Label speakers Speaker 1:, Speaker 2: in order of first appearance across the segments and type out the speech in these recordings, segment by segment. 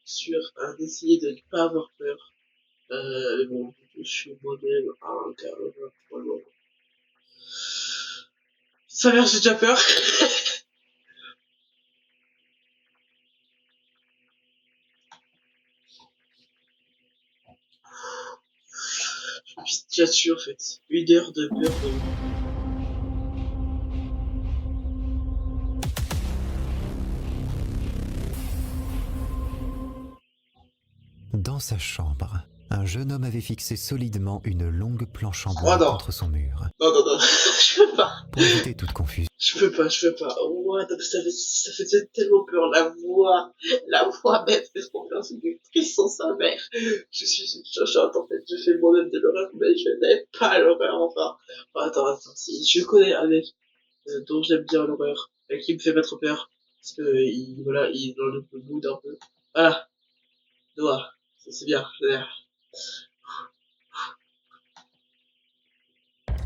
Speaker 1: sur d'essayer de ne pas avoir peur. Mais bon, je suis moi-même un gars vraiment. Ça va, j'ai déjà peur. Je suis déjà dessus en fait. 1 heure de peur de...
Speaker 2: Dans sa chambre, un jeune homme avait fixé solidement une longue planche en bois contre son mur.
Speaker 1: Non, je peux pas.
Speaker 2: Pour éviter toute confusion.
Speaker 1: Je peux pas. What? Ça faisait tellement peur. La voix même, fait trop peur. C'est du frisson sa mère. Je suis en fait, je fais moi-même de l'horreur, mais je n'aime pas l'horreur, enfin. Attends, si je connais un mec dont j'aime bien l'horreur, et qui me fait pas trop peur, parce que, il est dans le mood un peu. Voilà. Noah. C'est bien.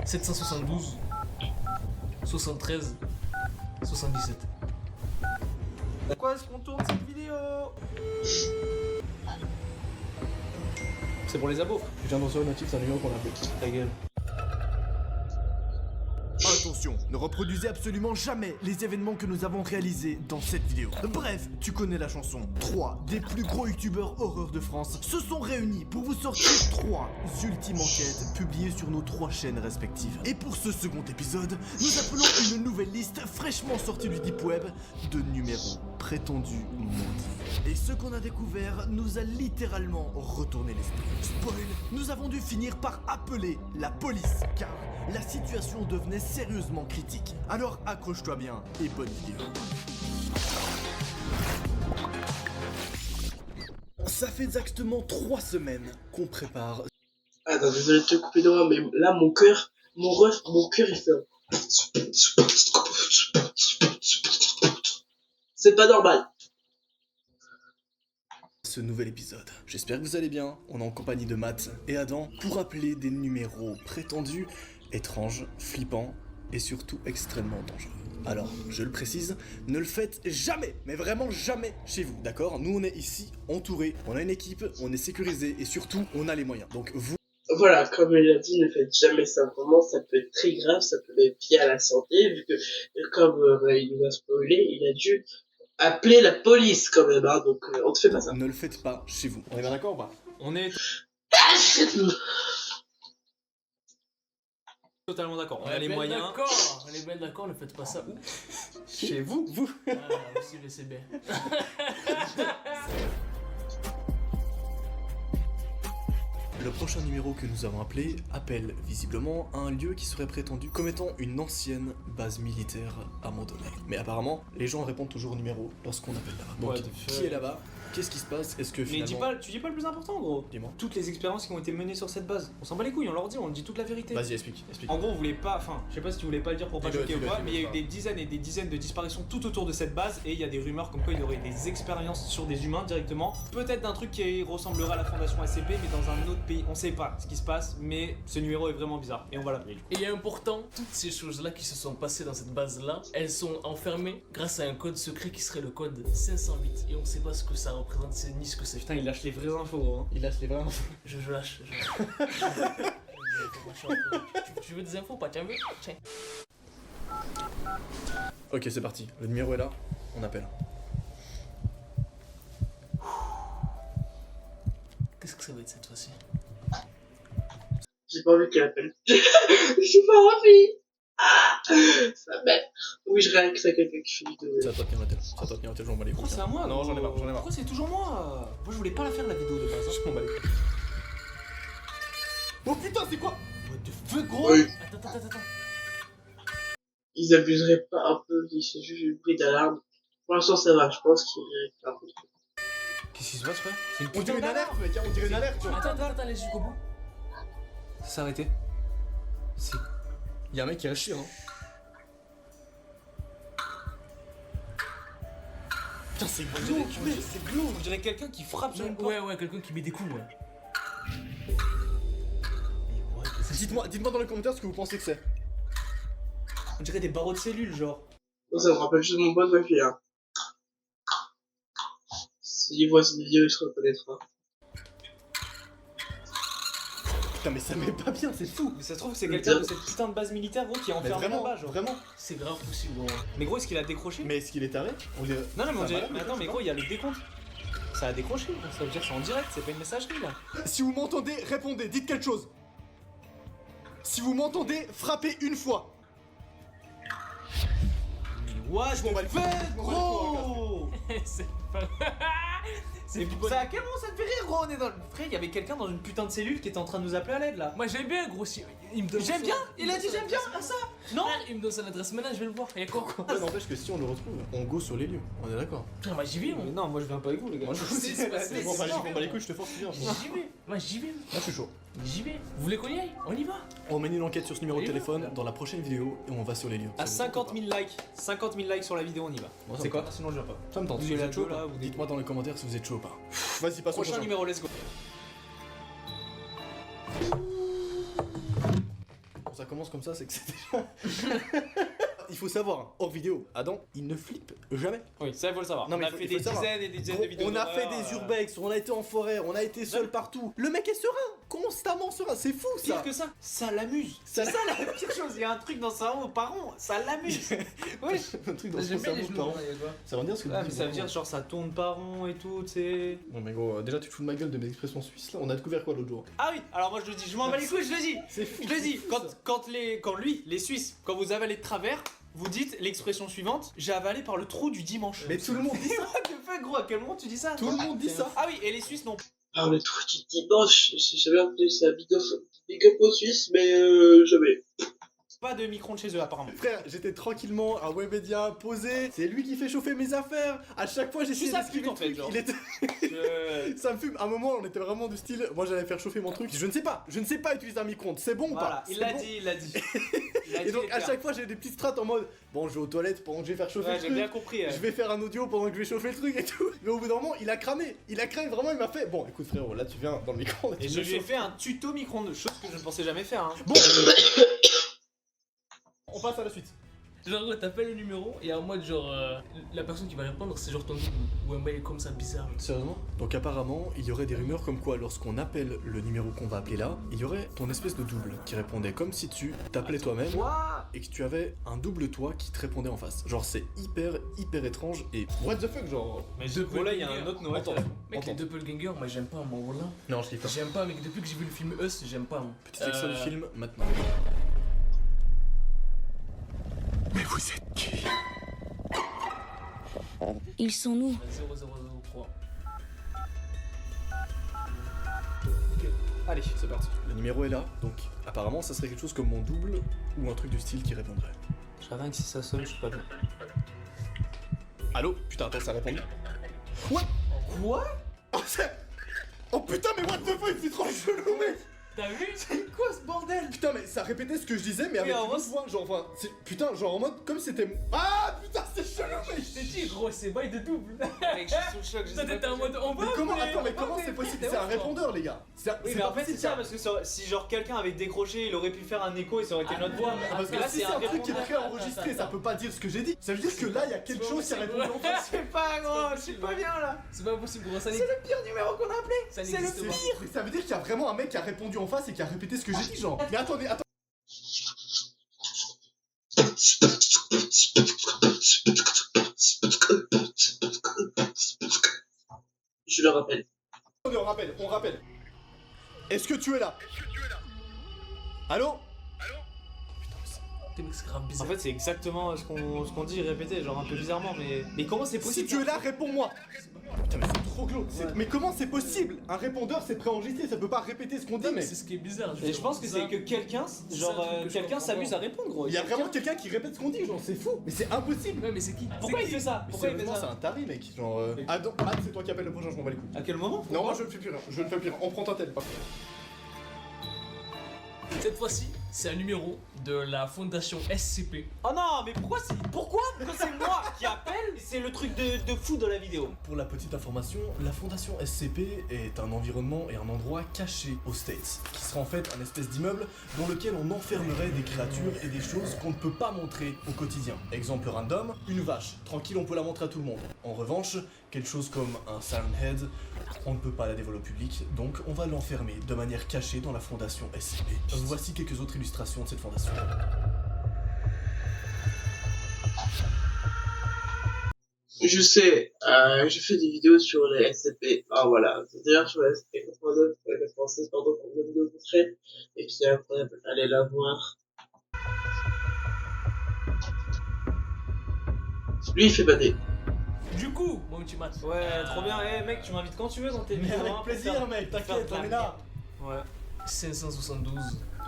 Speaker 3: 772 73 77.
Speaker 4: Pourquoi est-ce qu'on tourne cette vidéo?
Speaker 3: C'est pour les abos.
Speaker 4: Je viens de recevoir une notif, c'est un numéro qu'on a appelé. Ta gueule.
Speaker 5: Attention, ne reproduisez absolument jamais les événements que nous avons réalisés dans cette vidéo. Bref, tu connais la chanson. 3 des plus gros youtubeurs horreur de France se sont réunis pour vous sortir 3 ultimes enquêtes publiées sur nos 3 chaînes respectives. Et pour ce second épisode, nous appelons une nouvelle liste fraîchement sortie du deep web de numéros prétendus maudits. Et ce qu'on a découvert nous a littéralement retourné l'esprit. Spoil, nous avons dû finir par appeler la police, car la situation devenait sérieusement critique. Alors accroche-toi bien et bonne vidéo. Ça fait exactement 3 semaines qu'on prépare.
Speaker 1: Attends, désolé de te couper de moi, mais là, mon cœur, il fait... C'est pas normal.
Speaker 5: Ce nouvel épisode. J'espère que vous allez bien. On est en compagnie de Matt et Adam pour appeler des numéros prétendus étranges, flippants et surtout extrêmement dangereux. Alors, je le précise, ne le faites jamais, mais vraiment jamais chez vous, d'accord? Nous on est ici, entourés, on a une équipe, on est sécurisé et surtout on a les moyens. Donc vous...
Speaker 1: Voilà, comme il a dit, ne faites jamais ça. Vraiment, ça peut être très grave, ça peut être pied à la santé, vu que, comme il nous a spoilé, il a dû appeler la police quand même, hein, donc on ne fait pas ça.
Speaker 5: Ne le faites pas chez vous. On est bien d'accord ou pas?
Speaker 3: On est totalement d'accord. On a les moyens.
Speaker 6: D'accord, on est bien d'accord, ne faites pas ça où?
Speaker 3: Chez vous,
Speaker 6: Ah, aussi le CB.
Speaker 5: Le prochain numéro que nous avons appelé appelle visiblement à un lieu qui serait prétendu comme étant une ancienne base militaire abandonnée. Mais apparemment, les gens répondent toujours au numéro lorsqu'on appelle là-bas. Donc,
Speaker 3: What the fuck?
Speaker 5: qui est là-bas? Qu'est-ce qui se passe? Est-ce que
Speaker 3: Mais
Speaker 5: finalement...
Speaker 3: tu dis pas le plus important, gros.
Speaker 5: Dis-moi.
Speaker 3: Toutes les expériences qui ont été menées sur cette base. On s'en bat les couilles, on leur dit, on dit toute la vérité.
Speaker 5: Vas-y, explique.
Speaker 3: En gros, on voulait pas, enfin, je sais pas si tu voulais pas le dire pour pas
Speaker 5: Dis-le,
Speaker 3: choquer ou
Speaker 5: dis-le,
Speaker 3: pas,
Speaker 5: dis-le,
Speaker 3: mais il y a eu
Speaker 5: pas.
Speaker 3: des dizaines et des dizaines de disparitions tout autour de cette base et il y a des rumeurs comme quoi il y aurait des expériences sur des humains directement. Peut-être d'un truc qui ressemblera à la fondation SCP, mais dans un autre pays. On sait pas ce qui se passe, mais ce numéro est vraiment bizarre et on va l'appeler du coup.
Speaker 6: Et important, toutes ces choses-là qui se sont passées dans cette base-là, elles sont enfermées grâce à un code secret qui serait le code 508. Et on sait pas ce que ça représente, c'est ni ce que c'est.
Speaker 3: Putain, il lâche les vraies infos, gros. Hein.
Speaker 5: Il lâche les vraies infos.
Speaker 6: Je lâche. Tu veux des infos ou pas? Tiens, tiens.
Speaker 5: Ok, c'est parti. Le numéro est là. On appelle.
Speaker 6: Qu'est-ce que ça va être cette fois-ci?
Speaker 1: J'ai pas envie qu'elle appelle. J'ai pas envie. Ça m'aide. Oui, je réacte à quelqu'un qui fait du
Speaker 5: C'est à toi de tenir la tête. C'est à toi de tenir la tête, je m'en bats les couilles.
Speaker 3: Pourquoi c'est à moi?
Speaker 5: Non, j'en ai marre,
Speaker 3: Pourquoi c'est toujours moi? Moi je voulais pas la faire la vidéo de base, hein.
Speaker 5: Je m'en bats les couilles. Oh putain, c'est quoi?
Speaker 3: What the fuck, gros?
Speaker 1: Oui.
Speaker 6: Attends.
Speaker 1: Ils abuseraient pas un peu, c'est juste une bruit d'alarme. Pour l'instant, ça va, je pense qu'ils réactent un peu.
Speaker 3: Qu'est-ce qui se passe, frère? C'est une
Speaker 5: On dirait une alerte, mec, on dirait une alerte, tu vois.
Speaker 6: Attends, laisse jusqu'au bout.
Speaker 3: Ça s'est arrêté. C'est...
Speaker 5: Y'a un mec qui réagit, hein. Putain, c'est glauque, mec, c'est glauque.
Speaker 3: On dirait quelqu'un qui frappe sur une porte.
Speaker 6: Ouais, quelqu'un qui met des coups, ouais.
Speaker 5: Dites-moi dans les commentaires ce que vous pensez que c'est.
Speaker 3: On dirait des barreaux de cellules, genre.
Speaker 1: Ça me rappelle juste mon pote Wifi, hein. S'il voit cette vidéo, il se reconnaîtra.
Speaker 5: Putain, mais ça met pas bien, c'est fou.
Speaker 3: Mais ça se trouve que c'est quelqu'un de cette putain de base militaire, gros, qui est
Speaker 5: Mais
Speaker 3: enfermé
Speaker 5: vraiment,
Speaker 3: là-bas, genre.
Speaker 5: vraiment.
Speaker 6: C'est grave possible, gros.
Speaker 3: Mais gros, est-ce qu'il a décroché?
Speaker 5: Mais est-ce qu'il est taré? On dirait...
Speaker 3: Non, non, mais on
Speaker 5: Ça
Speaker 3: dirait.
Speaker 5: va,
Speaker 3: Mais attends, mais gros, il y a le décompte. Ça a décroché, donc ça veut dire que c'est en direct, c'est pas une messagerie là.
Speaker 5: Si vous m'entendez, répondez, dites quelque chose. Si vous m'entendez, frappez une fois.
Speaker 3: What
Speaker 5: Je m'en bats les couilles.
Speaker 3: gros.
Speaker 6: C'est pas.
Speaker 3: C'est ça, à quel moment ça te fait rire, gros? On est dans le. Frère, il y avait quelqu'un dans une putain de cellule qui était en train de nous appeler à l'aide là.
Speaker 6: Moi j'aime bien, gros. Si... Il me donne
Speaker 3: J'aime
Speaker 6: son-
Speaker 3: bien. Il a dit j'aime bien. Ah ça? Non.
Speaker 6: Frère, il me donne son adresse maintenant, je vais le voir. Y'a quoi?
Speaker 5: Ouais, n'empêche que si on le retrouve, on go sur les lieux. On est d'accord.
Speaker 6: Frère, moi j'y vais, moi.
Speaker 3: Mais non, moi je viens pas avec vous les gars.
Speaker 5: Moi je
Speaker 6: C'est- c'est- c'est-
Speaker 5: Bon, bah,
Speaker 6: c'est-
Speaker 5: j'y vais, bah, les couilles, je te force, tu viens.
Speaker 6: J'y vais. Moi j'y vais.
Speaker 5: Là, je suis chaud.
Speaker 6: J'y vais. Vous voulez qu'on y aille? On y va.
Speaker 5: On mène une enquête sur ce numéro de
Speaker 6: Et
Speaker 5: téléphone dans la prochaine vidéo et on va sur les lieux.
Speaker 3: À 50 000 likes, 50 000 likes sur la vidéo, on y va.
Speaker 5: Moi, ça
Speaker 3: C'est
Speaker 5: me
Speaker 3: quoi?
Speaker 5: tente.
Speaker 3: Sinon je viens pas.
Speaker 5: Ça me tente.
Speaker 3: Vous
Speaker 5: Vous
Speaker 3: avez
Speaker 5: êtes chaud
Speaker 3: là,
Speaker 5: là
Speaker 3: vous
Speaker 5: Dites-moi dans les commentaires si vous êtes chaud ou pas. Vas-y, passons au
Speaker 3: Prochain numéro, let's go.
Speaker 5: Quand ça commence comme ça, c'est que c'est déjà... Il faut savoir, hein, hors vidéo, Adam, il ne flippe jamais.
Speaker 3: Oui, ça il faut le savoir.
Speaker 5: Non, mais
Speaker 3: on a
Speaker 5: il faut-
Speaker 3: fait
Speaker 5: il faut
Speaker 3: des
Speaker 5: le savoir.
Speaker 3: dizaines et des dizaines
Speaker 5: Gros,
Speaker 3: de vidéos.
Speaker 5: on a fait
Speaker 3: d'horreur,
Speaker 5: des urbex, on a été en forêt, on a été seul partout. Le mec est serein, constamment serein, c'est fou ça.
Speaker 3: Pire que ça l'amuse.
Speaker 5: Ça
Speaker 3: C'est ça la pire chose. Il y a un truc dans sa rond par rond, ça l'amuse. Ouais.
Speaker 5: Un truc dans son
Speaker 6: J'aime bien les
Speaker 5: cerveau,
Speaker 6: genoux.
Speaker 5: par an.
Speaker 6: là, y'a quoi.
Speaker 5: Ça veut dire ce que
Speaker 3: Ah, mais ça veut dire genre ça tourne par rond et tout, tu sais.
Speaker 5: Non mais gros, déjà tu te fous de ma gueule de mes expressions suisses là, on a découvert quoi l'autre jour?
Speaker 3: Ah oui, alors moi je le dis, je m'en bats les couilles, je le dis.
Speaker 5: C'est fou.
Speaker 3: Je le
Speaker 5: c'est
Speaker 3: dis,
Speaker 5: fou, ça.
Speaker 3: quand lui, les Suisses, quand vous avalez de travers, vous dites l'expression suivante, j'ai avalé par le trou du dimanche.
Speaker 5: Mais tout le monde dit ça.
Speaker 3: What the fuck, gros, à quel moment tu dis ça?
Speaker 5: Tout le monde dit ça.
Speaker 3: Ah oui, et les Suisses non.
Speaker 1: Ah, le truc du dimanche, j'ai jamais entendu ça. Big up aux Suisses, mais jamais.
Speaker 3: Pas de micro-ondes chez eux apparemment.
Speaker 5: Frère, j'étais tranquillement à Webedia, posé, c'est lui qui fait chauffer mes affaires. À chaque fois j'essayais
Speaker 3: sa
Speaker 5: d'esquiver
Speaker 3: pute, en fait,
Speaker 5: le truc,
Speaker 3: genre.
Speaker 5: il était... Ça me fume. À un moment, on était vraiment du style. Moi, j'allais faire chauffer mon truc. Je ne sais pas utiliser un micro-ondes. C'est bon ou
Speaker 3: Voilà,
Speaker 5: pas?
Speaker 3: il
Speaker 5: C'est
Speaker 3: l'a
Speaker 5: bon.
Speaker 3: dit, il l'a dit.
Speaker 5: Et donc, à chaque fois, j'ai des petites strates en mode bon, je vais aux toilettes pendant que je vais faire chauffer
Speaker 3: Ouais,
Speaker 5: le
Speaker 3: j'ai
Speaker 5: truc.
Speaker 3: bien compris.
Speaker 5: Je vais faire un audio pendant que je vais chauffer le truc et tout. Mais au bout d'un moment, il a cramé. Vraiment, il m'a fait bon, écoute, frérot, là, tu viens dans le micro.
Speaker 3: Et je lui ai fait un tuto micro-ondes, chose que je ne pensais jamais faire. Hein.
Speaker 5: Bon, on passe à la suite.
Speaker 6: Genre, gros, t'appelles le numéro et en mode, genre, la personne qui va répondre, c'est genre ton double ou un bail comme ça bizarre.
Speaker 5: Sérieusement? Donc apparemment, il y aurait des rumeurs comme quoi lorsqu'on appelle le numéro qu'on va appeler là, il y aurait ton espèce de double qui répondait comme si tu t'appelais toi-même et que tu avais un double toi qui te répondait en face. Genre c'est hyper étrange et what the fuck genre.
Speaker 3: Mais ce gros-là, il y a un autre Noël.
Speaker 5: Entends.
Speaker 6: Mec, les doppelgangers, moi j'aime pas, moi, voilà.
Speaker 5: Non, je kiffe pas.
Speaker 6: J'aime pas, mec, depuis que j'ai vu le film Us, j'aime pas, moi.
Speaker 5: Petit extrait du film maintenant. Mais vous êtes qui?
Speaker 7: Ils sont nous.
Speaker 6: 0003.
Speaker 3: Allez,
Speaker 5: C'est parti. Le numéro est là, donc apparemment ça serait quelque chose comme mon double ou un truc du style qui répondrait.
Speaker 3: rien que si ça sonne, je suis pas bien.
Speaker 5: Allô? Putain, attends, ça a répondu. What?
Speaker 3: Quoi?
Speaker 5: Oh putain, mais what the fuck, c'est trop chelou, mec!
Speaker 6: T'as vu?
Speaker 3: C'est quoi ce bordel?
Speaker 5: Putain, mais ça répétait ce que je disais, mais avec
Speaker 3: en
Speaker 5: une
Speaker 3: vrai,
Speaker 5: autre voix. Genre, enfin, putain, genre en mode comme c'était. Ah putain, c'est chelou, mec!
Speaker 6: Je t'ai dit, gros, c'est bail de double.
Speaker 3: Mec, je suis sous le choc, je
Speaker 6: Toi,
Speaker 3: sais pas
Speaker 6: t'étais en
Speaker 3: quoi
Speaker 6: mode, on va.
Speaker 5: Mais comment, attends, mais
Speaker 6: on va,
Speaker 5: comment c'est possible?
Speaker 6: t'es
Speaker 5: C'est un
Speaker 6: ouf,
Speaker 5: répondeur, les gars!
Speaker 3: Oui, mais
Speaker 5: pas
Speaker 3: en fait, c'est
Speaker 5: possible,
Speaker 3: ça, parce que si genre quelqu'un avait décroché, il aurait pu faire un écho et ça aurait été notre voix.
Speaker 5: Parce que
Speaker 3: là,
Speaker 5: si c'est un truc qui est
Speaker 3: répondeur.
Speaker 5: préenregistré, ça peut pas dire ce que j'ai dit. Ça veut dire que là, il y a quelque chose qui a répondu en face.
Speaker 3: Je sais pas, gros, je suis pas bien là.
Speaker 6: C'est pas possible, gros, ça
Speaker 3: C'est le pire numéro qu'on a appelé.
Speaker 6: Ça
Speaker 3: C'est le
Speaker 6: n'existe pas.
Speaker 5: Mais ça veut dire qu'il y a vraiment un mec qui a répondu en face et qui a répété ce que j'ai dit, genre. Mais attendez, attends.
Speaker 1: Je le rappelle.
Speaker 5: Attendez, on rappelle. Est-ce que tu es là? Allô?
Speaker 6: Putain, mec, c'est grave
Speaker 3: En
Speaker 6: bizarre.
Speaker 3: fait, c'est exactement ce qu'on dit répété, genre un peu bizarrement, mais comment c'est
Speaker 5: Si
Speaker 3: possible?
Speaker 5: tu es là, réponds-moi. Putain, mais c'est trop glauque. Mais comment c'est possible? Un répondeur, c'est préenregistré, ça peut pas répéter ce qu'on dit,
Speaker 6: Non, mais
Speaker 5: mais.
Speaker 6: c'est ce qui est bizarre.
Speaker 3: Et je pense que c'est que quelqu'un, genre
Speaker 6: un truc que je
Speaker 3: quelqu'un
Speaker 6: comprends
Speaker 3: s'amuse
Speaker 6: pas.
Speaker 3: à répondre, gros.
Speaker 5: Il y a vraiment quelqu'un qui répète ce qu'on dit, genre, c'est fou. Mais c'est impossible.
Speaker 6: Ouais, mais c'est qui?
Speaker 3: Pourquoi
Speaker 6: C'est
Speaker 3: il
Speaker 6: qui
Speaker 3: fait ça?
Speaker 5: Mais
Speaker 3: Pourquoi il fait
Speaker 5: sérieusement, c'est
Speaker 3: ça?
Speaker 5: un taré, mec. Genre. Adam, c'est toi qui appelles le prochain, je m'en bats les couilles.
Speaker 3: À quel moment?
Speaker 5: Non, moi je ne fais plus rien. Je ne fais plus rien. On prend ta tête.
Speaker 6: Cette fois-ci, C'est un numéro de la fondation SCP.
Speaker 3: Oh non, mais pourquoi quand c'est moi qui appelle, c'est le truc de fou de la vidéo.
Speaker 5: Pour la petite information, la fondation SCP est un environnement et un endroit caché aux States, qui sera en fait un espèce d'immeuble dans lequel on enfermerait des créatures et des choses qu'on ne peut pas montrer au quotidien. Exemple random, une vache, tranquille on peut la montrer à tout le monde. En revanche, quelque chose comme un Siren Head, on ne peut pas la dévoiler au public, donc on va l'enfermer de manière cachée dans la fondation SCP. Voici quelques autres illustrations de cette fondation.
Speaker 1: Je sais, je fais des vidéos sur les SCP. Ah voilà, c'est-à-dire sur les SCP-89, la 96, pardon, qu'on vient de montrer. Et puis après, allez la voir. Lui, il fait bader.
Speaker 6: Du coup, mon petit Matt.
Speaker 3: Ouais, trop bien. Eh mec, tu m'invites quand tu veux dans tes
Speaker 5: Mais
Speaker 3: vidéos.
Speaker 5: avec
Speaker 3: hein,
Speaker 5: plaisir
Speaker 3: pour
Speaker 5: mec,
Speaker 3: faire
Speaker 5: t'inquiète,
Speaker 3: de la
Speaker 5: on est là.
Speaker 3: Ouais.
Speaker 6: 572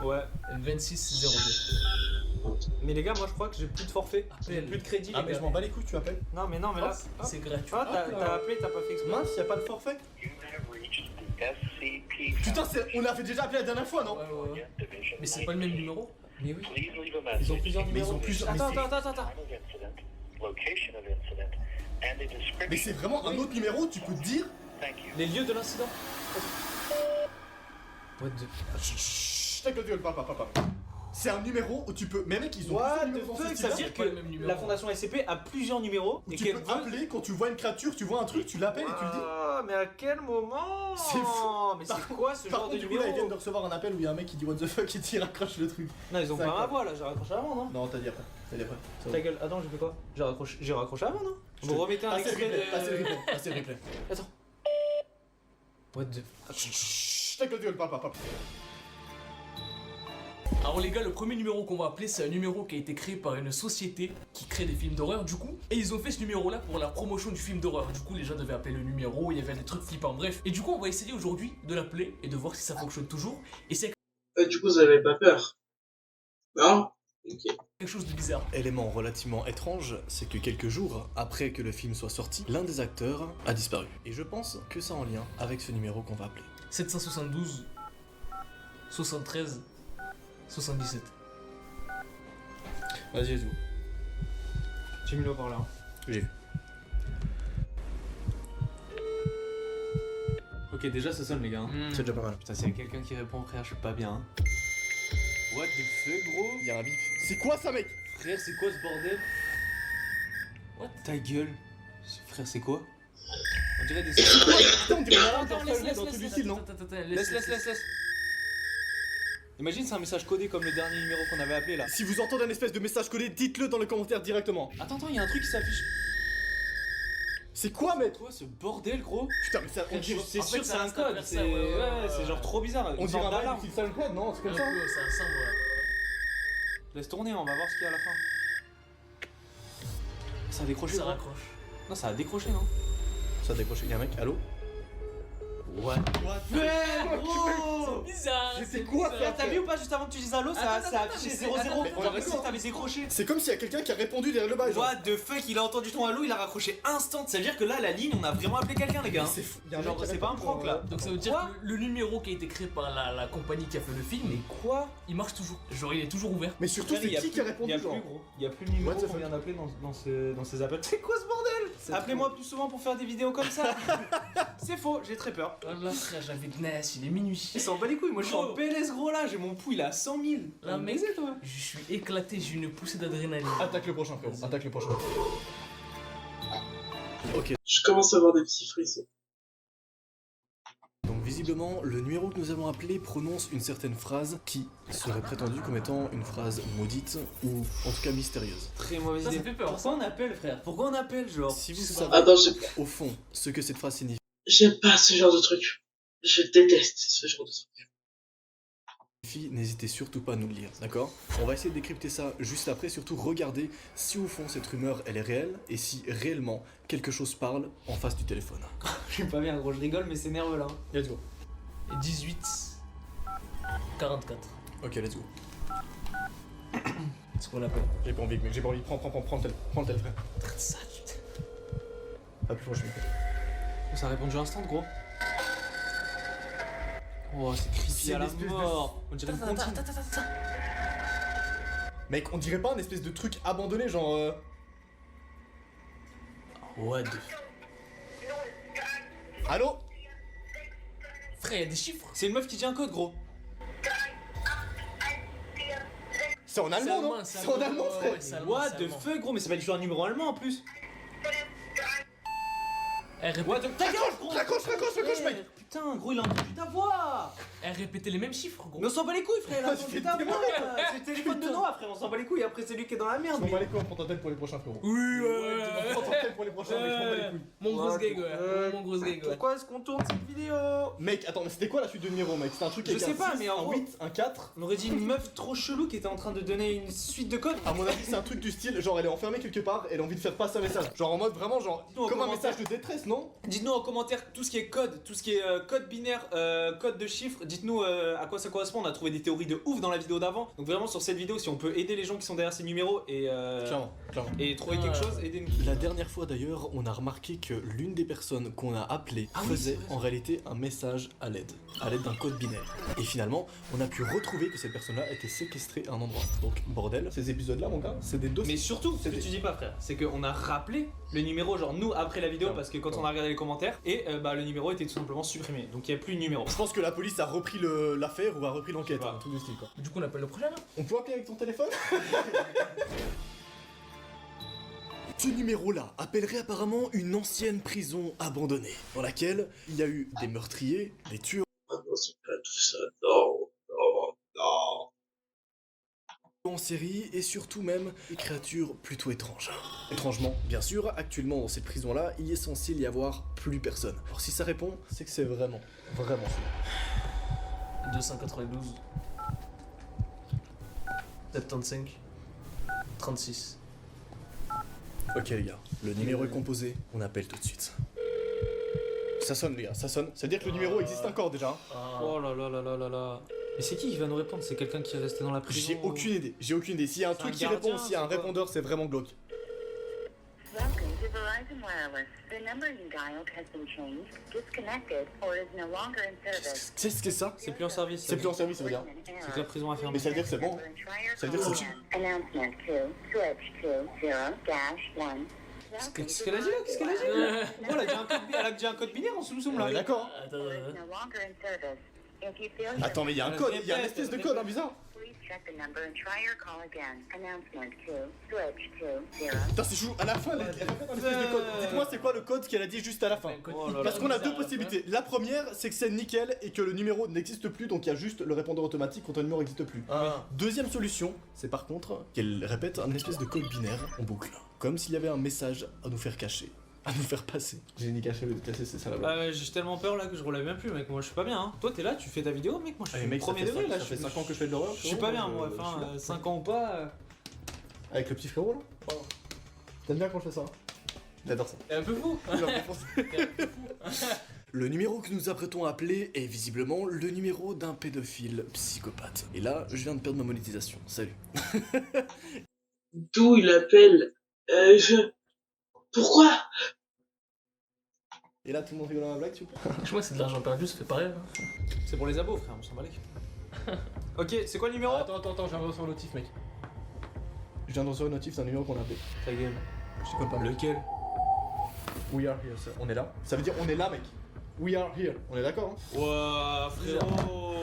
Speaker 3: Ouais.
Speaker 6: 2602.
Speaker 3: Mais les gars, moi je crois que j'ai plus de forfait. J'ai plus de crédit.
Speaker 5: Ah
Speaker 3: les
Speaker 5: mais
Speaker 3: gars.
Speaker 5: je m'en bats les couilles, tu appelles.
Speaker 3: Non, mais là.
Speaker 6: Hop, c'est gratuit.
Speaker 3: Ah, t'as appelé, t'as pas fait exprès.
Speaker 5: Mince, y'a pas de forfait. Putain, on avait déjà appelé la dernière fois, non?
Speaker 6: Ouais. Mais c'est pas le même numéro.
Speaker 3: Mais oui. Ils ont plusieurs
Speaker 5: Mais ils
Speaker 3: numéros.
Speaker 5: ont plusieurs.
Speaker 3: Attends.
Speaker 5: Mais c'est vraiment un autre numéro, tu peux te dire.
Speaker 3: Les lieux de l'incident. What the...
Speaker 5: Chut, ta gueule, parle pas. C'est un numéro où tu peux. Mais mec, ils ont
Speaker 3: What
Speaker 5: plusieurs
Speaker 3: the
Speaker 5: numéros dans
Speaker 3: fuck,
Speaker 5: ce
Speaker 3: ça veut
Speaker 5: style-là.
Speaker 3: dire
Speaker 6: pas le même
Speaker 3: que
Speaker 6: numéro.
Speaker 3: la fondation SCP a plusieurs numéros.
Speaker 5: Où
Speaker 3: et
Speaker 5: tu
Speaker 3: qu'elle
Speaker 5: peux
Speaker 3: veut-
Speaker 5: appeler quand tu vois une créature, tu vois un truc, tu l'appelles et tu le dis.
Speaker 3: Ah, mais à quel moment?
Speaker 5: C'est fou.
Speaker 3: Mais
Speaker 5: Par
Speaker 3: c'est quoi ce
Speaker 5: Par
Speaker 3: genre
Speaker 5: contre,
Speaker 3: de
Speaker 5: du coup, là, ils viennent de
Speaker 3: numéro?
Speaker 5: recevoir un appel où il y a un mec qui dit what the fuck et il raccroche le truc.
Speaker 3: Non, ils ont
Speaker 5: Ça
Speaker 3: pas ma
Speaker 5: accorde.
Speaker 3: voix là, j'ai raccroché avant, non?
Speaker 5: Non, t'as dit après. Ça
Speaker 3: Ta
Speaker 5: va.
Speaker 3: gueule, attends, j'ai fait quoi? J'ai raccroché avant, non?
Speaker 5: Je
Speaker 3: Vous
Speaker 5: te-
Speaker 3: remettez un
Speaker 5: Passez le
Speaker 3: extrait
Speaker 5: replay, passez le
Speaker 3: de...
Speaker 5: replay, passez le replay.
Speaker 3: Attends. What the...
Speaker 5: Chut, ta gueule, parle pas.
Speaker 6: Alors les gars, le premier numéro qu'on va appeler, c'est un numéro qui a été créé par une société qui crée des films d'horreur du coup. Et ils ont fait ce numéro là pour la promotion du film d'horreur. Du coup les gens devaient appeler le numéro, il y avait des trucs flippants, bref. Et du coup on va essayer aujourd'hui de l'appeler et de voir si ça fonctionne toujours. Et c'est
Speaker 1: Du coup, vous avez pas peur? Non? Ok.
Speaker 6: quelque chose de bizarre.
Speaker 5: Élément relativement étrange, c'est que quelques jours après que le film soit sorti, l'un des acteurs a disparu. Et je pense que c'est en lien avec ce numéro qu'on va appeler.
Speaker 6: 772 73 77.
Speaker 5: Vas-y, Jésus.
Speaker 3: J'ai mis le haut-parleur.
Speaker 5: J'ai vu.
Speaker 3: Ok, déjà ça sonne les gars.
Speaker 5: C'est déjà pas mal.
Speaker 3: Putain, s'il y a quelqu'un qui répond, frère, je suis pas bien. Hein. What the fuck, gros?
Speaker 5: Il y a un bip. C'est quoi ça, mec?
Speaker 3: Frère, c'est quoi ce bordel?
Speaker 6: What?
Speaker 3: Ta gueule. Frère, c'est quoi? On dirait des...
Speaker 5: Putain, on dirait un
Speaker 6: Attends,
Speaker 5: dans tout du style, non?
Speaker 3: Laisse. Imagine c'est un message codé comme le dernier numéro qu'on avait appelé là.
Speaker 5: Si vous entendez un espèce de message codé, dites-le dans les commentaires directement.
Speaker 3: Attends, il y a un truc qui s'affiche.
Speaker 5: C'est quoi, mec?
Speaker 3: Quoi ce bordel, gros?
Speaker 5: Putain, mais ça, on dirait.
Speaker 3: C'est
Speaker 6: en fait,
Speaker 3: sûr, c'est
Speaker 6: ça
Speaker 3: un
Speaker 6: reste à
Speaker 3: code.
Speaker 6: faire
Speaker 3: C'est
Speaker 6: ça, ouais.
Speaker 3: c'est genre trop bizarre.
Speaker 5: On
Speaker 3: Une
Speaker 5: dirait
Speaker 3: sorte
Speaker 5: un
Speaker 3: d'alarme.
Speaker 5: bail Silent Head, non? C'est comme
Speaker 6: Un
Speaker 5: ça.
Speaker 6: peu, ça ressemble, ouais.
Speaker 3: Laisse tourner, on va voir ce qu'il y a à la fin. Ça a décroché,
Speaker 6: Ça
Speaker 3: gros.
Speaker 6: raccroche.
Speaker 3: Non, ça a décroché, non?
Speaker 5: Ça a décroché. Y'a un mec, allô?
Speaker 3: Ouais.
Speaker 6: C'est bizarre.
Speaker 5: C'était quoi,
Speaker 6: bizarre.
Speaker 5: frère?
Speaker 3: T'as vu ou pas juste avant que tu dises allô, ça
Speaker 6: Attends,
Speaker 3: a
Speaker 6: attends,
Speaker 3: affiché
Speaker 6: mais
Speaker 3: 0-0.
Speaker 6: attends,
Speaker 5: mais on est
Speaker 3: Genre comme si
Speaker 5: d'accord.
Speaker 3: t'avais décroché.
Speaker 5: C'est comme s'il y a quelqu'un qui a répondu derrière le bail, genre.
Speaker 3: What the fuck, il a entendu ton allô, il a raccroché instant. Ça veut dire que là, la ligne, on a vraiment appelé quelqu'un, les gars.
Speaker 5: C'est fou. Y a un
Speaker 3: Genre,
Speaker 5: mec qui
Speaker 3: c'est pas un
Speaker 5: répond,
Speaker 3: prank là.
Speaker 6: Donc ça veut dire
Speaker 3: Quoi
Speaker 6: que le numéro qui a été créé par la compagnie qui a fait le film,
Speaker 3: Quoi?
Speaker 6: il marche toujours. Genre il est toujours ouvert.
Speaker 5: Mais surtout, c'est qui qui a répondu,
Speaker 3: Il y a
Speaker 5: genre?
Speaker 3: plus, gros. Il y a plus le numéro
Speaker 5: What the
Speaker 3: qu'on
Speaker 5: fuck?
Speaker 3: vient d'appeler dans ces appels. C'est quoi ce bordel? Appelez-moi plus souvent pour faire des vidéos comme ça. C'est faux, j'ai très peur.
Speaker 6: Voilà frère, j'avais de NES, il est minuit.
Speaker 3: Il s'en bat les couilles, moi je suis en
Speaker 6: Gros.
Speaker 3: PLS gros là, j'ai mon pouls il est à 100 000.
Speaker 6: Là, mec.
Speaker 3: Baiser, toi.
Speaker 6: Je suis éclaté, j'ai une poussée d'adrénaline.
Speaker 5: Attaque le prochain, frérot. Attaque le prochain. Ok.
Speaker 1: Je commence à avoir des petits frissons.
Speaker 5: Donc visiblement, le numéro que nous avons appelé prononce une certaine phrase qui serait prétendue comme étant une phrase maudite ou en tout cas mystérieuse.
Speaker 3: Très mauvaise
Speaker 6: Ça, ça
Speaker 3: idée.
Speaker 6: fait peur.
Speaker 3: Pourquoi on appelle, frère? Pourquoi on appelle, genre?
Speaker 5: Si vous
Speaker 6: C'est
Speaker 5: savez
Speaker 1: Attends,
Speaker 5: au fond ce que cette phrase signifie,
Speaker 1: j'aime pas ce genre de truc. Je déteste ce genre de truc.
Speaker 5: n'hésitez surtout pas à nous le lire, d'accord? On va essayer de décrypter ça juste après, surtout regardez si au fond cette rumeur elle est réelle et si réellement quelque chose parle en face du téléphone.
Speaker 3: Je suis pas bien, gros, je rigole, mais c'est nerveux là.
Speaker 5: Let's go.
Speaker 6: 18 44.
Speaker 5: Ok, let's go.
Speaker 6: C'est ce qu'on appelle.
Speaker 5: J'ai pas envie, mec, j'ai pas envie. Prends le tel, frère.
Speaker 6: Très sale.
Speaker 5: Pas plus proche, mec.
Speaker 3: Ça a répondu instant, gros. Oh, c'est creepy
Speaker 5: C'est
Speaker 3: à la
Speaker 5: une espèce de-
Speaker 3: mort. On dirait une comptine.
Speaker 5: Mec, on dirait pas un espèce de truc abandonné, genre.
Speaker 3: What the...
Speaker 5: Allô?
Speaker 6: Frère, y'a des chiffres.
Speaker 3: C'est une meuf qui dit un code, gros.
Speaker 5: C'est en allemand, non? C'est en allemand, frère.
Speaker 3: What the fuck, gros, mais ça va être un numéro allemand en plus.
Speaker 6: Elle
Speaker 3: What the... Ta gueule, gros.
Speaker 5: Raccroche, mec.
Speaker 3: Putain, gros, il a entendu ta voix.
Speaker 6: répétait les mêmes chiffres, gros.
Speaker 3: Mais on s'en bat les couilles, frère, il a
Speaker 5: Ah,
Speaker 3: entendu
Speaker 5: tu
Speaker 3: ta
Speaker 5: fais
Speaker 3: voix. C'est le téléphone de Noah, frère, on s'en bat les couilles. Après, c'est lui qui est dans la merde.
Speaker 5: On va les couilles, on prend ta tête pour les prochains, frérot.
Speaker 6: Oui,
Speaker 5: On prend ta tête pour les prochains, mec, on va les couilles.
Speaker 6: Mon gros gag, ouais. Mon gros gag, ouais.
Speaker 4: Pourquoi est-ce qu'on tourne cette vidéo?
Speaker 5: Mec, attends, mais c'était quoi la suite de numéro, mec? C'était un truc
Speaker 3: Je
Speaker 5: avec
Speaker 3: sais
Speaker 5: un
Speaker 3: pas,
Speaker 5: 6,
Speaker 3: mais en
Speaker 5: un
Speaker 3: gros-
Speaker 5: 8, un 4.
Speaker 3: On aurait dit une meuf trop chelou qui était en train de donner une suite de codes.
Speaker 5: À mon avis, c'est un truc du style, genre elle est enfermée quelque part, elle a envie de faire passer un message. Genre en mode vraiment, genre,
Speaker 3: Non,
Speaker 5: comme un
Speaker 3: commentaire.
Speaker 5: message de détresse, non?
Speaker 3: Dites-nous en commentaire tout ce qui est code, tout ce qui est code binaire, code de chiffres. Dites-nous à quoi ça correspond. On a trouvé des théories de ouf dans la vidéo d'avant. Donc vraiment sur cette vidéo, si on peut aider les gens qui sont derrière ces numéros
Speaker 5: Clairement.
Speaker 3: et trouver quelque chose, aidez-nous.
Speaker 5: La dernière fois d'ailleurs, on a remarqué que l'une des personnes qu'on a appelées
Speaker 3: Ah oui,
Speaker 5: faisait
Speaker 3: c'est vrai.
Speaker 5: en réalité un message à l'aide d'un code binaire. Et finalement, on a pu retrouver que cette personne-là était séquestrée à un endroit. Donc bordel, ces épisodes-là, mon gars, c'est des dossiers.
Speaker 3: Mais surtout, ce que tu dis pas, frère, c'est qu'on a rappelé le numéro, genre nous après la vidéo, parce que quand on a regardé les commentaires, et bah le numéro était tout simplement supprimé. Donc il n'y a plus de numéro.
Speaker 5: Je pense que la police a repris l'affaire ou a repris l'enquête,
Speaker 3: Je sais pas.
Speaker 5: un truc du style quoi.
Speaker 6: Du coup, on appelle le prochain là.
Speaker 5: On peut appeler avec ton téléphone? Ce numéro-là appellerait apparemment une ancienne prison abandonnée, dans laquelle il y a eu des meurtriers, des tueurs
Speaker 1: Ah non, c'est pas tout ça. Non, non, non.
Speaker 5: en série et surtout même des créatures plutôt étranges. Étrangement, bien sûr, actuellement dans cette prison-là, il est censé y avoir plus personne. Alors si ça répond, c'est que c'est vraiment sûr.
Speaker 6: 292 75 36.
Speaker 5: Ok les gars, le numéro est composé, on appelle tout de suite. Ça sonne les gars, ça sonne. Ça veut dire que le numéro existe encore déjà. Hein.
Speaker 3: Oh là là là là là là. Mais c'est qui va nous répondre? C'est quelqu'un qui est resté dans la prison?
Speaker 5: J'ai aucune idée, S'il y a un truc
Speaker 3: un
Speaker 5: qui
Speaker 3: gardien,
Speaker 5: répond, s'il y a un
Speaker 3: c'est quoi?
Speaker 5: répondeur, c'est vraiment glauque.
Speaker 7: Welcome to Verizon Wireless. The number you dialed has been changed, disconnected, or is no longer in service.
Speaker 5: Qu'est-ce que c'est ça?
Speaker 3: C'est plus en service.
Speaker 5: C'est plus en service, ça veut dire.
Speaker 3: C'est que la prison a fermé.
Speaker 5: Mais ça veut dire que c'est bon. Ça veut dire que c'est...
Speaker 7: Announcement 2, switch to 0-1.
Speaker 3: Qu'est-ce qu'elle a dit là? Qu'est-ce qu'elle a dit là? Oh, elle a dit un code binaire en soum-soum là.
Speaker 5: Ouais, d'accord.
Speaker 6: Attends,
Speaker 7: Or is no longer in service. If you feel
Speaker 5: Attends, mais il y a un code, il y a une espèce de code, hein, bizarre.
Speaker 7: please check the number and try your call again. Announcement 2, switch to 0.
Speaker 5: Putain, c'est chou, à la fin, elle répète un espèce de code. Dites-moi, c'est quoi le code qu'elle a dit juste à la fin?
Speaker 3: Oh là là.
Speaker 5: Parce qu'on a deux possibilités. La première, c'est que c'est nickel et que le numéro n'existe plus, donc il y a juste le répondeur automatique quand un numéro n'existe plus. Deuxième solution, c'est par contre qu'elle répète un espèce de code binaire en boucle. Comme s'il y avait un message à nous faire cacher, à nous faire passer. J'ai ni caché, mais caché, c'est ça la blague.
Speaker 3: Ah ouais, j'ai tellement peur là que je relève même plus, mec. Moi je suis pas bien. Hein. Toi t'es là, tu fais ta vidéo, mec. Moi je suis
Speaker 5: Mec,
Speaker 3: premier degré là.
Speaker 5: ça fait 5 ans que je fais de l'horreur.
Speaker 3: Je suis pas bien, moi. Enfin, 5 ans ou pas.
Speaker 5: Avec le petit frérot là. T'aimes bien quand je fais ça? J'adore ça.
Speaker 3: T'es un peu fou.
Speaker 5: Le numéro que nous apprêtons à appeler est visiblement le numéro d'un pédophile psychopathe. Et là, je viens de perdre ma monétisation. Salut.
Speaker 1: D'où il appelle Pourquoi?
Speaker 5: Et là, tout le monde rigole dans la blague, s'il vous plaît.
Speaker 6: Je crois que c'est de l'argent perdu, ça fait pareil. Hein.
Speaker 3: C'est pour les abos, frère. On s'en bat les couilles. Ok, c'est quoi le numéro?
Speaker 5: Attends, je viens de recevoir un notif, mec. Je viens de recevoir un notif, c'est un numéro qu'on a appelé.
Speaker 3: Ta gueule.
Speaker 5: Je sais pas.
Speaker 3: Lequel?
Speaker 5: We are here, sir. On est là. Ça veut dire on est là, mec. We are here. On est d'accord, hein?
Speaker 3: Ouah, frérot.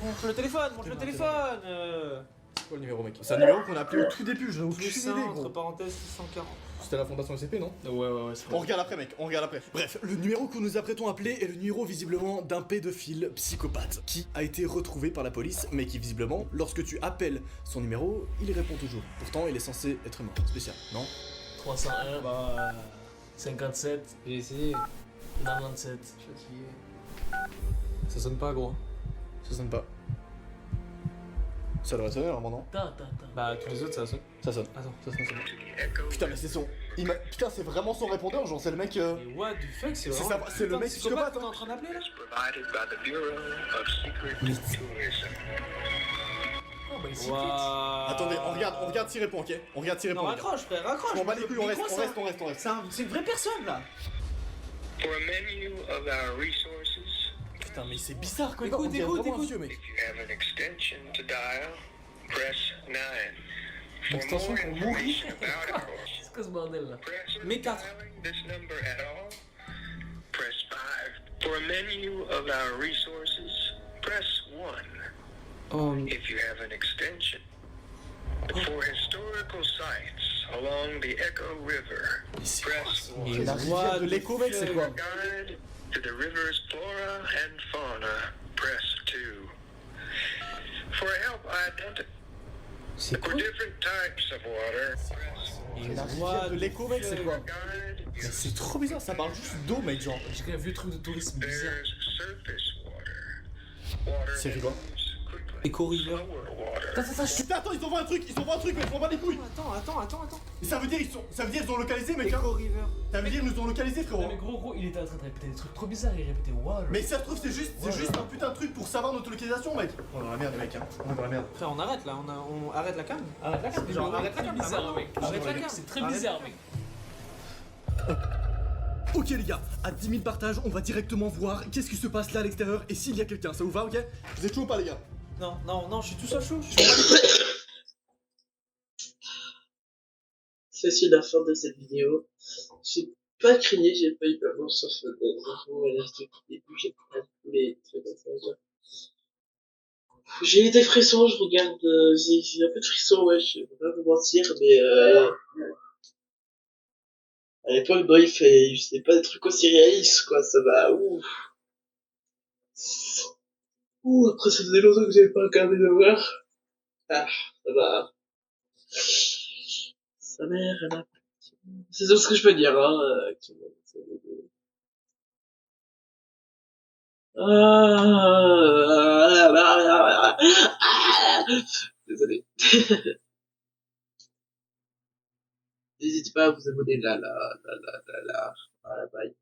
Speaker 3: Montre le téléphone, montre le téléphone.
Speaker 5: C'est quoi le numéro, mec? C'est un numéro qu'on a appelé au tout début, je n'ai aucune
Speaker 3: Plus
Speaker 5: idée,
Speaker 3: 1
Speaker 5: gros.
Speaker 3: entre parenthèses 640.
Speaker 5: C'était la fondation SCP, non?
Speaker 6: Ouais, c'est
Speaker 5: On regarde après, mec, on regarde après. Bref, le numéro que nous apprêtons à appeler est le numéro visiblement d'un pédophile psychopathe qui a été retrouvé par la police, mais qui visiblement, lorsque tu appelles son numéro, il répond toujours. Pourtant, il est censé être mort. Spécial, non?
Speaker 6: 301,
Speaker 3: Bah,
Speaker 6: 57,
Speaker 3: j'ai essayé.
Speaker 6: 97.
Speaker 3: Je suis fatigué. Ça sonne pas, gros.
Speaker 5: Ça sonne pas. Ça devrait sonner normalement, non?
Speaker 3: Bah, tous les autres, ça sonne.
Speaker 5: Ça sonne.
Speaker 3: Attends.
Speaker 5: Ça sonne. Putain, mais c'est son. Putain, c'est vraiment son répondeur, genre, c'est le mec.
Speaker 3: Mais what the fuck, c'est
Speaker 5: C'est
Speaker 3: vraiment.
Speaker 5: ça, c'est le
Speaker 3: putain de
Speaker 5: mec psychopathe,
Speaker 3: qu'on est
Speaker 5: hein.
Speaker 3: en train d'appeler là?
Speaker 8: provided by the Bureau of Secret Tourism.
Speaker 6: Oh, bah, ici,
Speaker 3: Waouh.
Speaker 5: Attendez, on regarde s'il répond, ok? On regarde s'il
Speaker 3: Non,
Speaker 5: répond. les gars.
Speaker 3: raccroche, frère, raccroche.
Speaker 5: On bat les couilles, on reste.
Speaker 3: C'est une vraie personne là.
Speaker 8: For a menu of our resources,
Speaker 5: Putain, mais c'est bizarre quand
Speaker 3: Écoute,
Speaker 5: on dirait
Speaker 3: écoute,
Speaker 5: vraiment un
Speaker 3: écoute.
Speaker 5: vieux, mec.
Speaker 8: if you have an extension to dial, press 9.
Speaker 6: Une
Speaker 8: For
Speaker 6: extension
Speaker 8: more
Speaker 6: pour mourir.
Speaker 8: information about our
Speaker 6: C'est quoi ce bordel là?
Speaker 8: press
Speaker 3: Mais 4.
Speaker 8: dialing this number at all, press 5. For a menu of our resources, press 1.
Speaker 3: Oh,
Speaker 8: If you have an extension. For historical sites along the Echo River, press 1.
Speaker 3: mais
Speaker 5: La rivière de l'écho, mec, c'est quoi?
Speaker 8: Guide to the river's flora and fauna, press 2. For help identify
Speaker 3: C'est
Speaker 8: for
Speaker 3: quoi?
Speaker 8: different types of water, press
Speaker 3: Mais
Speaker 5: La rivière
Speaker 3: what
Speaker 5: de l'écho, mec, c'est quoi?
Speaker 8: guide.
Speaker 5: Mais c'est trop bizarre, ça parle juste d'eau, mec, genre.
Speaker 6: J'ai un vieux truc de tourisme bizarre.
Speaker 8: There's surface water. Water
Speaker 5: C'est
Speaker 8: that
Speaker 5: quoi?
Speaker 8: moves quickly.
Speaker 3: Echo River.
Speaker 8: Slower water.
Speaker 5: Attends, ils envoient un truc, mec, je m'en bats les couilles.
Speaker 3: Attends.
Speaker 5: Mais ça veut dire ils ont localisé, mec, hein.
Speaker 3: Echo River.
Speaker 5: Ça veut dire ils nous ont localisé,
Speaker 6: Non mais
Speaker 5: frérot.
Speaker 6: gros, il était en train de répéter des trucs trop bizarres, il répétait water.
Speaker 5: Mais ça se trouve, c'est juste un putain de truc pour savoir notre localisation, mec. On est dans la merde, mec, hein. On est dans la merde.
Speaker 3: Frère, on arrête là, on arrête la cam. Arrête la cam.
Speaker 6: Genre,
Speaker 3: Arrête la
Speaker 6: très
Speaker 3: cam.
Speaker 6: bizarre, mec.
Speaker 3: Arrête la cam.
Speaker 6: C'est très
Speaker 3: Arrête
Speaker 6: bizarre,
Speaker 3: la
Speaker 6: mec.
Speaker 5: Ok les gars, à 10 000 partages, on va directement voir qu'est-ce qui se passe là à l'extérieur et s'il y a quelqu'un, ça vous va, ok? Vous êtes chaud ou pas les gars?
Speaker 3: Non, je suis tout seul chaud.
Speaker 1: C'est la fin de cette vidéo. J'ai pas crié, j'ai pas eu peur, sauf voilà, ce début, j'ai pas les trucs comme ça. J'ai eu des frissons, je regarde, j'ai un peu de frissons, ouais, je vais pas vous mentir, mais à l'époque, non, il faisait pas des trucs aussi réalistes, quoi, ça va, après ça faisait longtemps que j'avais pas regardé d'horreur. Ah, ça va. Sa mère, elle a... C'est tout ce que je peux dire, hein, actuellement. Désolé. N'hésitez pas à vous abonner là. Voilà, bye.